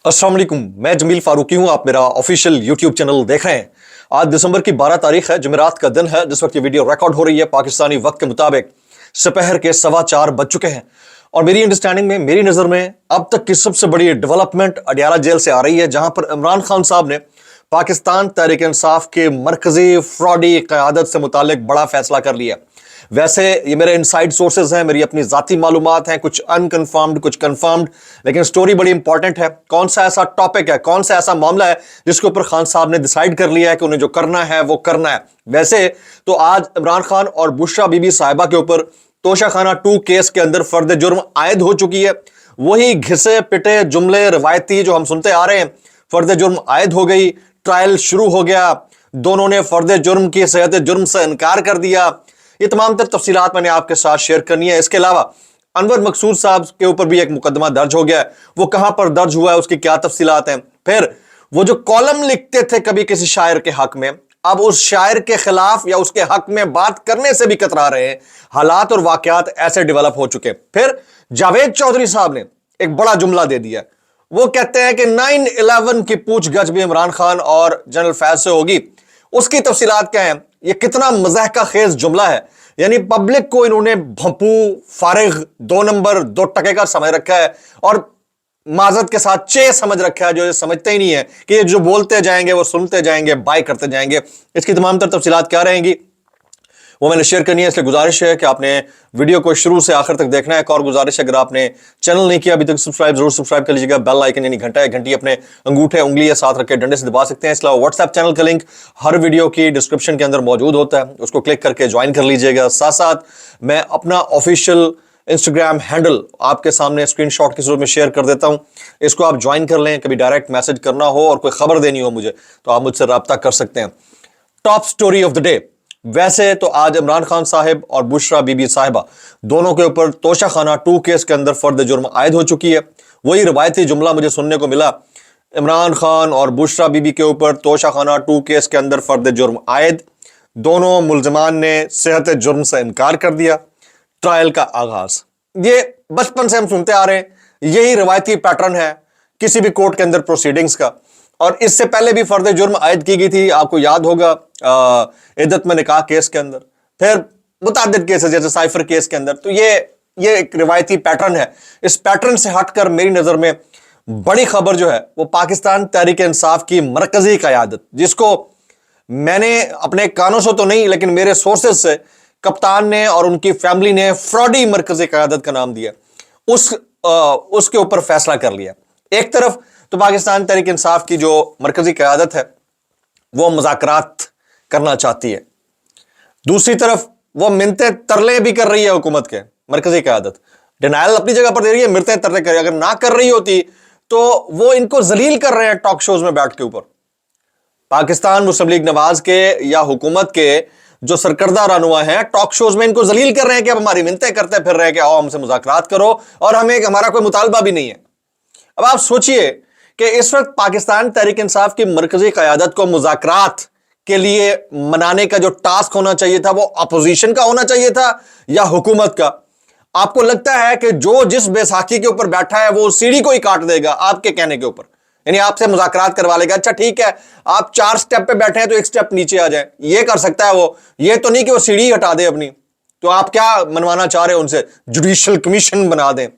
अस्सलाम वालेकुम, मैं जमील फारूकी हूं। आप मेरा ऑफिशियल यूट्यूब चैनल देख रहे हैं। आज दिसंबर की 12 तारीख है, जुमेरात का दिन है। जिस वक्त ये वीडियो रिकॉर्ड हो रही है पाकिस्तानी वक्त के मुताबिक दोपहर के 4:15 बज चुके हैं। और मेरी अंडरस्टैंडिंग में, मेरी नज़र में अब तक की सबसे बड़ी डेवलपमेंट अडियाला जेल से आ रही है, जहां पर इमरान खान साहब ने पाकिस्तान तहरीक इंसाफ के मरकजी फ्रॉडी क़यादत से मुतालिक बड़ा फैसला कर लिया। वैसे ये मेरे इनसाइड सोर्सेज हैं, मेरी अपनी ज़ाती मालूमात हैं, कुछ अनकन्फर्म्ड कुछ कन्फर्म्ड, लेकिन स्टोरी बड़ी इंपॉर्टेंट है। कौन सा ऐसा टॉपिक है, कौन सा ऐसा मामला है जिसके ऊपर खान साहब ने डिसाइड कर लिया है कि उन्हें जो करना है वो करना है। वैसे तो आज इमरान खान और बुशरा बीबी साहिबा के ऊपर तोशाखाना 2 केस के अंदर फर्द जुर्म आयद हो चुकी है। वही घिसे पिटे जुमले रवायती जो हम सुनते आ रहे हैं, फर्द जुर्म आयद हो गई, ट्रायल शुरू हो गया, दोनों ने फर्द जुर्म की सेहत जुर्म से इनकार कर दिया। ये तमाम तर तफसीलात मैंने आपके साथ शेयर करनी है। इसके अलावा अनवर मकसूद साहब के ऊपर भी एक मुकदमा दर्ज हो गया है, वो कहां पर दर्ज हुआ है, उसकी क्या तफसीलात हैं। फिर वो जो कॉलम लिखते थे कभी किसी शायर के हक में, अब उस शायर के खिलाफ या उसके हक में बात करने से भी कतरा रहे हैं। हालात और वाकयात ऐसे डेवलप हो चुके। फिर जावेद चौधरी साहब ने एक बड़ा जुमला दे दिया। वो कहते हैं कि 9/11 की पूछगछ भी इमरान खान और जनरल फैज से होगी। उसकी तफसीलात क्या है, ये कितना मजाक का खेज जुमला है। यानी पब्लिक को इन्होंने भंपू, फारिग, 2 नंबर 2 टके का समझ रखा है और माजत के साथ चे समझ रखा है, जो ये समझते ही नहीं है कि ये जो बोलते जाएंगे वो सुनते जाएंगे, बाय करते जाएंगे। इसकी तमाम तर तफसीलात क्या रहेंगी वो मैंने शेयर करनी है, इसलिए गुजारिश है कि आपने वीडियो को शुरू से आखिर तक देखना है। एक और गुजारिश है, अगर आपने चैनल नहीं किया अभी तक सब्सक्राइब जरूर सब्सक्राइब कर लीजिएगा। बेल आइकन यानी घंटा है, घंटी अपने अंगूठे उंगली या साथ रख के डंडे से दबा सकते हैं। इसके अलावा व्हाट्सएप चैनल का लिंक हर वीडियो की डिस्क्रिप्शन के अंदर मौजूद होता है, उसको क्लिक करके ज्वाइन कर लीजिएगा। साथ साथ मैं अपना ऑफिशियल इंस्टाग्राम हैंडल आपके सामने स्क्रीनशॉट के सूरत में शेयर कर देता हूं, इसको आप ज्वाइन कर लें। कभी डायरेक्ट मैसेज करना हो और कोई खबर देनी हो मुझे तो आप मुझसे रब्ता कर सकते हैं। Top story of the day. वैसे तो आज इमरान खान साहिब और बुशरा बीबी साहिबा दोनों के ऊपर तोशाखाना 2 केस के अंदर फर्द जुर्म आयद हो चुकी है। वही रवायती जुमला मुझे सुनने को मिला, इमरान खान और बुशरा बीबी के ऊपर तोशाखाना 2 केस के अंदर फर्द जुर्म आयद, दोनों मुलजमान ने सेहत जुर्म से इनकार कर दिया, ट्रायल का आगाज। ये बचपन से हम सुनते आ रहे हैं, यही रवायती पैटर्न है किसी भी कोर्ट के अंदर प्रोसीडिंग्स का। और इससे पहले भी फर्द जुर्म आयद की गई थी, आपको याद होगा इद्दत में निकाह केस के अंदर, फिर मुतादिद केसेस जैसे साइफर केस के अंदर। तो ये एक रिवायती पैटर्न है। इस पैटर्न से हटकर मेरी नजर में बड़ी खबर जो है वो पाकिस्तान तहरीक इंसाफ की मरकजी क़यादत, जिसको मैंने अपने कानों से तो नहीं लेकिन मेरे सोर्सेज से कप्तान ने और उनकी फैमिली ने फ्रॉडी मरकजी क़यादत का नाम दिया, उसके ऊपर फैसला कर लिया। एक तरफ तो पाकिस्तान तहरीक इंसाफ की जो मरकजी क़यादत है वो मुज़ाकरात करना चाहती है, दूसरी तरफ वो मिन्नतें तरले भी कर रही है हुकूमत के। मरकजी क़यादत डिनायल अपनी जगह पर दे रही है, मिन्नतें तरले कर रही है। अगर ना कर रही होती तो वो इनको जलील कर रहे हैं टॉक शोज में बैठ के ऊपर। पाकिस्तान मुस्लिम लीग नवाज के या हुकूमत के जो सरकर्दा रहनुमा हैं, टॉक शोज में इनको जलील कर रहे हैं कि अब हमारी मिन्नतें करते फिर रहे हैं कि आओ हमसे मुज़ाकरात करो, और हमें हमारा कोई मुतालबा भी नहीं है। अब आप सोचिए कि इस वक्त पाकिस्तान तहरीक इंसाफ की मरकजी क़यादत को मुज़ाकरात के लिए मनाने का जो टास्क होना चाहिए था वो अपोजिशन का होना चाहिए था या हुकूमत का। आपको लगता है कि जो जिस बैसाखी के ऊपर बैठा है वो सीढ़ी को ही काट देगा आपके कहने के ऊपर, यानी आपसे मुज़ाकरात करवा लेगा। अच्छा ठीक है, आप 4 स्टेप पे बैठे हैं तो 1 स्टेप नीचे आ जाए, ये कर सकता है वो, ये तो नहीं कि वो सीढ़ी हटा दे अपनी। तो आप क्या मनवाना चाह रहे हैं उनसे? जुडिशल कमीशन बना दें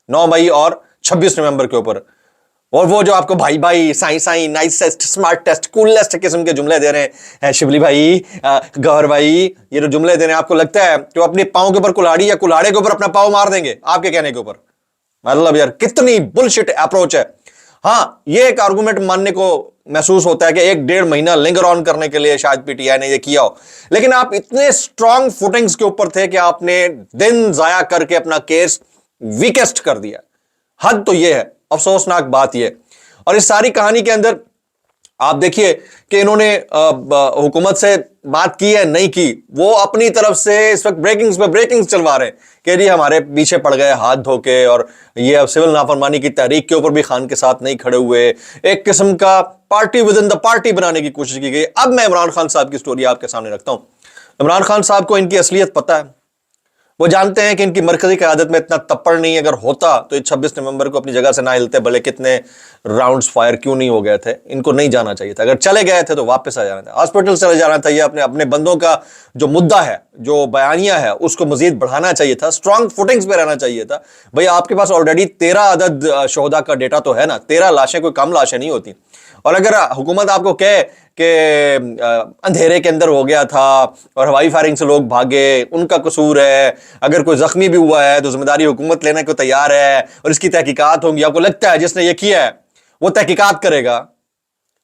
9 मई और 26 नवंबर के ऊपर, और वो जो आपको भाई भाई, साई साई, nice taste, smart taste, coolest किस्म के जुमले दे रहे हैं, शिबली भाई, गौहर भाई, ये जो जुमले दे रहे हैं, आपको लगता है कि वो अपने पाँव के ऊपर कुल्हाड़ी या कुल्हाड़े के ऊपर अपना पाँव मार देंगे आपके कहने के ऊपर? मतलब यार कितनी बुलशिट अप्रोच है। हाँ, ये एक आर्गुमेंट मानने को महसूस होता है कि 1-1.5 महीना लिंगर ऑन करने के लिए शायद पीटीआई ने ये किया हो, लेकिन आप इतने स्ट्रॉन्ग फुटिंग्स के ऊपर थे कि आपने दिन जाया करके अपना केस वीकेस्ट कर दिया। हद तो ये है, अफसोसनाक बात यह। और इस सारी कहानी के अंदर आप देखिए कि इन्होंने हुकूमत से बात की है नहीं की, वो अपनी तरफ से इस वक्त ब्रेकिंग्स पे ब्रेकिंग्स चलवा रहे हैं कि जी हमारे पीछे पड़ गए हाथ धोके, और ये अब सिविल नाफरमानी की तहरीक के ऊपर भी खान के साथ नहीं खड़े हुए। एक किस्म का party with in the party बनाने की कोशिश की गई। अब मैं इमरान खान साहब की स्टोरी आपके सामने रखता हूं। इमरान खान साहब को इनकी असलियत पता है, وہ جانتے ہیں کہ ان کی مرکزی قیادت میں اتنا تپڑ نہیں، اگر ہوتا تو یہ 26 نومبر کو اپنی جگہ سے نہ ہلتے، بھلے کتنے راؤنڈز فائر کیوں نہیں ہو گئے تھے، ان کو نہیں جانا چاہیے تھا، اگر چلے گئے تھے تو واپس آ جانا تھا، ہاسپٹل چلے جانا تھا، یا اپنے بندوں کا جو مدعا ہے، جو بیانیہ ہے، اس کو مزید بڑھانا چاہیے تھا، اسٹرانگ فوٹنگز پہ رہنا چاہیے تھا۔ بھئی آپ کے پاس آلریڈی 13 عدد شہداء کا ڈیٹا تو ہے نا، 13 لاشیں کوئی کم لاشیں نہیں ہوتی، اور اگر حکومت آپ کو کہے کہ اندھیرے کے اندر ہو گیا تھا اور ہوائی فائرنگ سے لوگ بھاگے، ان کا قصور ہے، اگر کوئی زخمی بھی ہوا ہے تو ذمہ داری حکومت لینے کو تیار ہے اور اس کی تحقیقات ہوں گی، آپ کو لگتا ہے جس نے یہ کیا ہے وہ تحقیقات کرے گا،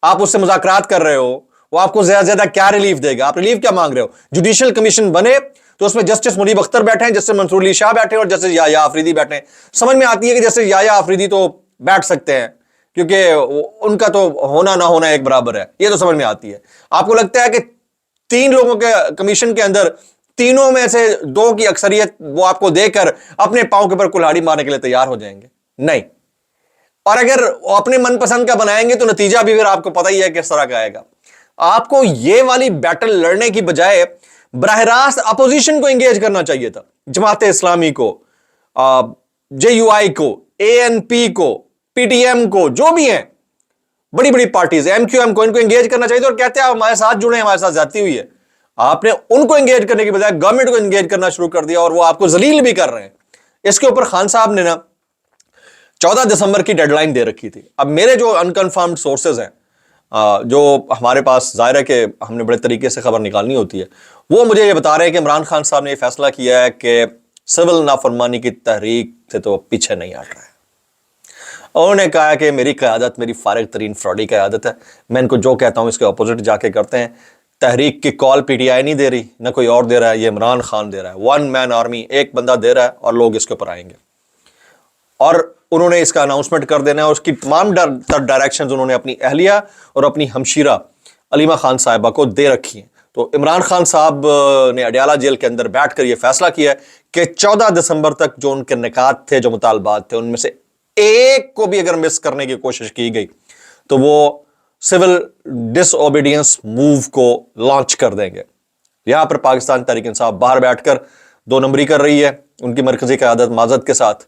آپ اس سے مذاکرات کر رہے ہو، وہ آپ کو زیادہ زیادہ کیا ریلیف دے گا؟ آپ ریلیف کیا مانگ رہے ہو؟ جوڈیشل کمیشن بنے تو اس میں جسٹس منیب اختر بیٹھے ہیں، جسٹس منصور علی شاہ بیٹھے ہیں، اور جسٹس یحییٰ آفریدی بیٹھے ہیں۔ سمجھ میں آتی ہے کہ جسٹس یحییٰ آفریدی تو بیٹھ سکتے ہیں کیونکہ ان کا تو ہونا نہ ہونا ایک برابر ہے، یہ تو سمجھ میں آتی ہے۔ آپ کو لگتا ہے کہ 3 لوگوں کے کمیشن کے اندر تینوں میں سے 2 کی اکثریت وہ آپ کو دے کر اپنے پاؤں کے اوپر کلہاڑی مارنے کے لیے تیار ہو جائیں گے؟ نہیں۔ اور اگر وہ اپنے من پسند کا بنائیں گے تو نتیجہ بھی پھر آپ کو پتہ ہی ہے کس طرح کا آئے گا۔ آپ کو یہ والی بیٹل لڑنے کی بجائے براہ راست اپوزیشن کو انگیج کرنا چاہیے تھا، جماعت اسلامی کو، جے یو آئی کو، اے این پی کو، پی ٹی ایم کو، جو بھی ہیں بڑی بڑی پارٹیز، ایم کیو ایم کو، ان کو انگیج کرنا چاہیے تھا، اور کہتے ہیں آپ ہمارے ساتھ جڑے ہیں، ہمارے ساتھ زیادتی ہوئی ہے۔ آپ نے ان کو انگیج کرنے کی بجائے گورنمنٹ کو انگیج کرنا شروع کر دیا، اور وہ آپ کو ذلیل بھی کر رہے ہیں۔ اس کے اوپر خان صاحب نے نا 14 دسمبر کی ڈیڈ لائن دے رکھی تھی۔ اب میرے جو انکنفرمڈ سورسز ہیں، جو ہمارے پاس ظاہر ہے کہ ہم نے بڑے طریقے سے خبر نکالنی ہوتی ہے، وہ مجھے یہ بتا رہے ہیں کہ عمران خان صاحب نے یہ فیصلہ کیا ہے کہ سول نافرمانی کی تحریک سے تو پیچھے نہیں ہٹ رہا ہے۔ انہوں نے کہا کہ میری قیادت میری فارغ ترین فراڈی قیادت ہے، میں ان کو جو کہتا ہوں اس کے اپوزٹ جا کے کرتے ہیں۔ تحریک کی کال پی ٹی آئی نہیں دے رہی، نہ کوئی اور دے رہا ہے، یہ عمران خان دے رہا ہے، 1 مین آرمی، ایک بندہ دے رہا ہے، اور لوگ اس کے اوپر آئیں گے۔ اور انہوں نے اس کا اناؤنسمنٹ کر دینا ہے، اور اس کی تمام ڈائریکشنز انہوں نے اپنی اہلیہ اور اپنی ہمشیرہ علیمہ خان صاحبہ کو دے رکھی ہیں۔ تو عمران خان صاحب نے اڈیالہ جیل کے اندر بیٹھ کر یہ فیصلہ کیا ہے کہ 14 دسمبر تک جو ان کے نکات تھے، جو مطالبات تھے، ان میں سے ایک کو بھی اگر مس کرنے کی کوشش کی گئی تو وہ سول ڈس اوبیڈینس موو کو لانچ کر دیں گے۔ یہاں پر پاکستان تحریک انصاف باہر بیٹھ کر 2 نمبری کر رہی ہے، ان کی مرکزی قیادت معذرت کے ساتھ،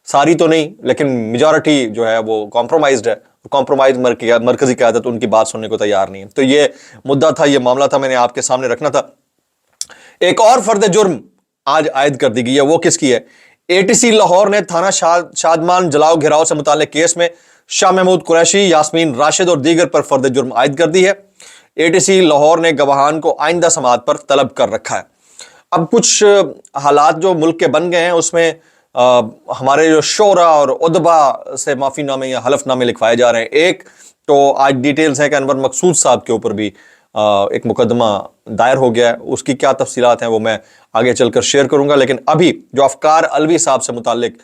ساری تو نہیں لیکن میجورٹی جو ہے وہ کمپرومائزڈ ہے، کمپرومائز مرکزی قیادت ان کی بات سننے کو تیار نہیں ہے۔ تو یہ مدعا تھا، یہ معاملہ تھا، میں نے آپ کے سامنے رکھنا تھا۔ ایک اور فرد جرم آج عائد کر دی گئی ہے، وہ کس کی ہے؟ اے ٹی سی لاہور نے تھانہ شادمان جلاؤ گھیراؤ سے متعلق کیس میں شاہ محمود قریشی، یاسمین راشد اور دیگر پر فرد جرم عائد کر دی ہے۔ اے ٹی سی لاہور نے گواہان کو آئندہ سماعت پر طلب کر رکھا ہے۔ اب کچھ حالات جو ملک کے بن گئے ہیں، اس میں ہمارے جو شعراء اور ادبا سے معافی نامے یا حلف نامے لکھوائے جا رہے ہیں۔ ایک تو آج ڈیٹیلز ہیں کہ انور مقصود صاحب کے اوپر بھی ایک مقدمہ دائر ہو گیا ہے، اس کی کیا تفصیلات ہیں وہ میں آگے چل کر شیئر کروں گا۔ لیکن ابھی جو افکار الوی صاحب سے متعلق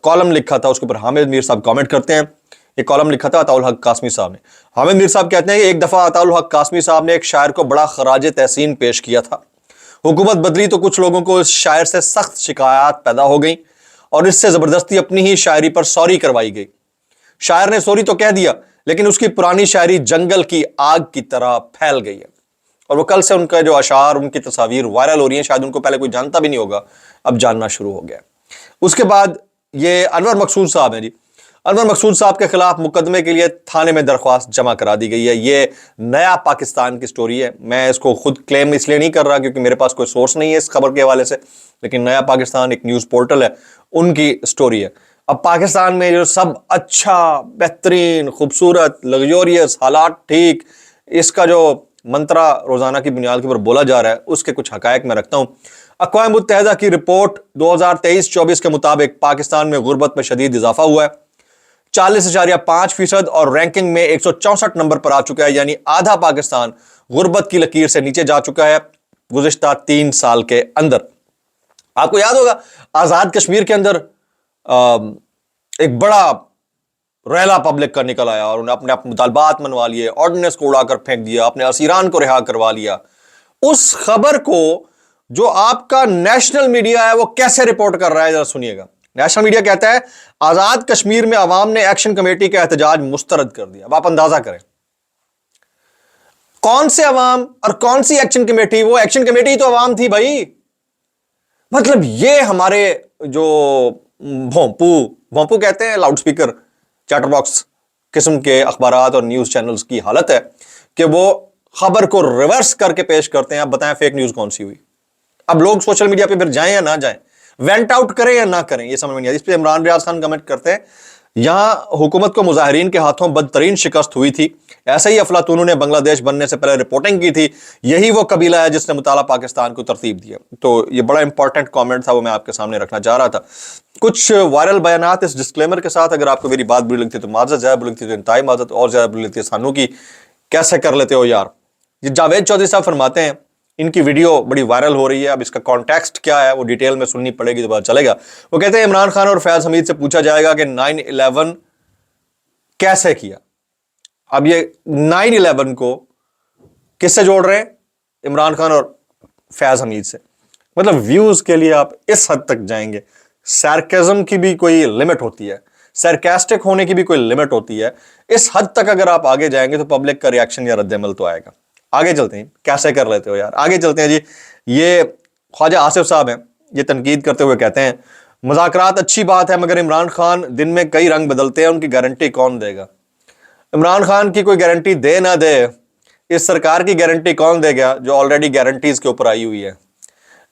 کالم لکھا تھا، اس کے اوپر حامد میر صاحب کامنٹ کرتے ہیں۔ یہ کالم لکھا تھا عطاء الحق قاسمی صاحب نے۔ حامد میر صاحب کہتے ہیں کہ ایک دفعہ عطاء الحق قاسمی صاحب نے ایک شاعر کو بڑا خراج تحسین پیش کیا تھا، حکومت بدلی تو کچھ لوگوں کو اس شاعر سے سخت شکایات پیدا ہو گئیں اور اس سے زبردستی اپنی ہی شاعری پر سوری کروائی گئی۔ شاعر نے سوری تو کہہ دیا لیکن اس کی پرانی شاعری جنگل کی آگ کی طرح پھیل گئی ہے، اور وہ کل سے ان کا جو اشعار، ان کی تصاویر وائرل ہو رہی ہیں، شاید ان کو پہلے کوئی جانتا بھی نہیں ہوگا، اب جاننا شروع ہو گیا۔ اس کے بعد یہ انور مقصود صاحب ہیں جی، انور مقصود صاحب کے خلاف مقدمے کے لیے تھانے میں درخواست جمع کرا دی گئی ہے۔ یہ نیا پاکستان کی سٹوری ہے، میں اس کو خود کلیم اس لیے نہیں کر رہا کیونکہ میرے پاس کوئی سورس نہیں ہے اس خبر کے حوالے سے، لیکن نیا پاکستان ایک نیوز پورٹل ہے، ان کی سٹوری ہے۔ اب پاکستان میں جو سب اچھا، بہترین، خوبصورت، لگزوریس، حالات ٹھیک، اس کا جو منترا روزانہ کی بنیاد کے اوپر بولا جا رہا ہے، اس کے کچھ حقائق میں رکھتا ہوں۔ اقوام متحدہ کی رپورٹ 2023-24 کے مطابق پاکستان میں غربت میں شدید اضافہ ہوا ہے، 40.5% اور رینکنگ میں 164 نمبر پر آ چکا ہے، یعنی آدھا پاکستان غربت کی لکیر سے نیچے جا چکا ہے گزشتہ 3 سال کے اندر۔ آپ کو یاد ہوگا آزاد کشمیر کے اندر ایک بڑا ریلا پبلک کا نکل آیا اور انہوں نے اپنے مطالبات منوا لیے، آرڈیننس کو اڑا کر پھینک دیا، اپنے اسیران کو رہا کروا لیا۔ اس خبر کو جو آپ کا نیشنل میڈیا ہے وہ کیسے رپورٹ کر رہا ہے ذرا سنیے گا۔ نیشنل میڈیا کہتا ہے آزاد کشمیر میں عوام نے ایکشن کمیٹی کا احتجاج مسترد کر دیا۔ اب آپ اندازہ کریں کون سے عوام اور کون سی ایکشن کمیٹی؟ وہ ایکشن کمیٹی تو عوام تھی بھائی، मतलब ये हमारे जो भोंपू भोंपू कहते हैं लाउड स्पीकर चैटर बॉक्स किस्म के अखबारात और न्यूज चैनल्स की हालत है कि वो खबर को रिवर्स करके पेश करते हैं। आप बताएं फेक न्यूज कौन सी हुई। अब लोग सोशल मीडिया पे फिर जाएं या ना जाएं, वेंट आउट करें या ना करें, ये समझ में नहीं आता। इस पे इमरान रियाज खान कमेंट करते हैं, यहां हुकूमत को मुजाहिरीन के हाथों बदतरीन शिकस्त हुई थी। ऐसे ही अफलातूनों ने बांग्लादेश बनने से पहले रिपोर्टिंग की थी। यही वो कबीला है जिसने मुताला पाकिस्तान को तरतीब दिया। तो ये बड़ा इंपॉर्टेंट कमेंट था, वो मैं आपके सामने रखना चाह रहा था। कुछ वायरल बयानात इस डिस्क्लेमर के साथ, अगर आपको मेरी बात बुरी लगती है तो माजरत, ज्यादा बुरी लगती है तो इंतहाई माजरत, और ज्यादा बुरी लगती है सानू की, कैसे कर लेते हो यार। ये जावेद चौधरी साहब फरमाते हैं, इनकी वीडियो बड़ी वायरल हो रही है। अब इसका कॉन्टेक्स्ट क्या है वो डिटेल में सुननी पड़ेगी तो पता चलेगा। वो कहते हैं इमरान खान और फैज हमीद से पूछा जाएगा कि 9/11 कैसे किया। अब ये 9/11 को किससे जोड़ रहे हैं? इमरान खान और फैज हमीद से। मतलब व्यूज के लिए आप इस हद तक जाएंगे। सार्केज्म की भी कोई लिमिट होती है, सार्कास्टिक होने की भी कोई लिमिट होती है। इस हद तक अगर आप आगे जाएंगे तो पब्लिक का रिएक्शन या रद्दमल तो आएगा। आगे चलते हैं, कैसे कर लेते हो यार। आगे चलते हैं जी। ये ख्वाजा आसिफ साहब हैं, ये तनकीद करते हुए कहते हैं, मुज़ाकरात अच्छी बात है मगर इमरान खान दिन में कई रंग बदलते हैं, उनकी गारंटी कौन देगा? इमरान खान की कोई गारंटी दे ना दे, इस सरकार की गारंटी कौन देगा जो ऑलरेडी गारंटीज के ऊपर आई हुई है।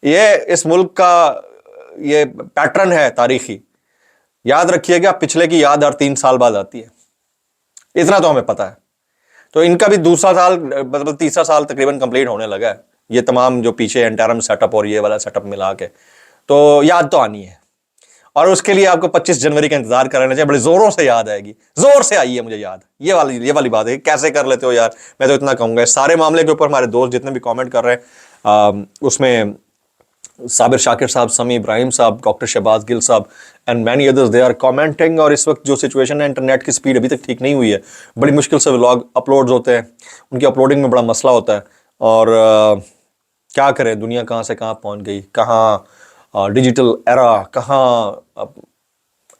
ये इस मुल्क का ये पैटर्न है तारीखी। याद रखिएगा, पिछले की याद हर 3 साल बाद आती है, इतना तो हमें पता है। तो इनका भी दूसरा साल मतलब तीसरा साल तकरीबन कंप्लीट होने लगा है। ये तमाम जो पीछे इंटरम सेटअप और ये वाला सेटअप मिला के, तो याद तो आनी है। और उसके लिए आपको 25 जनवरी का इंतजार करना चाहिए। बड़े जोरों से याद आएगी, जोर से आई है मुझे याद। ये वाली बात है, कैसे कर लेते हो यार। मैं तो इतना कहूंगा, सारे मामले के ऊपर हमारे दोस्त जितने भी कमेंट कर रहे हैं, उसमें साबिर शाकिर साहब, समी इब्राहिम साहब, डॉक्टर शहबाज गिल साहब and many others, they are commenting. और इस वक्त जो सिचुएशन है, इंटरनेट की स्पीड अभी तक ठीक नहीं हुई है। बड़ी मुश्किल से व्लॉग अपलोड्स होते हैं, उनकी अपलोडिंग में बड़ा मसला होता है। और क्या करें, दुनिया कहाँ से कहाँ पहुँच गई, कहाँ डिजिटल एरा, कहाँ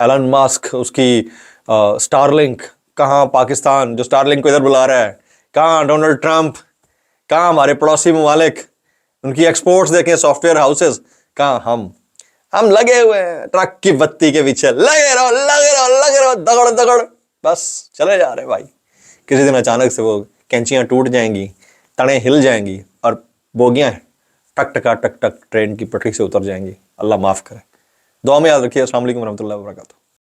एलन मस्क उसकी स्टारलिंक, कहाँ पाकिस्तान जो स्टारलिंक को इधर बुला रहा है, कहाँ डोनाल्ड ट्रंप, कहाँ हमारे पड़ोसी ममालिक उनकी एक्सपोर्ट्स देखें, सॉफ्टवेयर हाउसेस, कहाँ हम लगे हुए हैं ट्रक की बत्ती के पीछे, लगे रहो लगे रहो लगे रहो, दगड़ दगड़ बस चले जा रहे भाई। किसी दिन अचानक से वो कैंचियां टूट जाएंगी, तड़ें हिल जाएंगी और बोगियां टक टका टक टक ट्रेन की पटरी से उतर जाएंगी। अल्लाह माफ करे। दुआ में याद रखिए। अस्सलाम वालेकुम रहमतुल्लाहि व बरकातहू।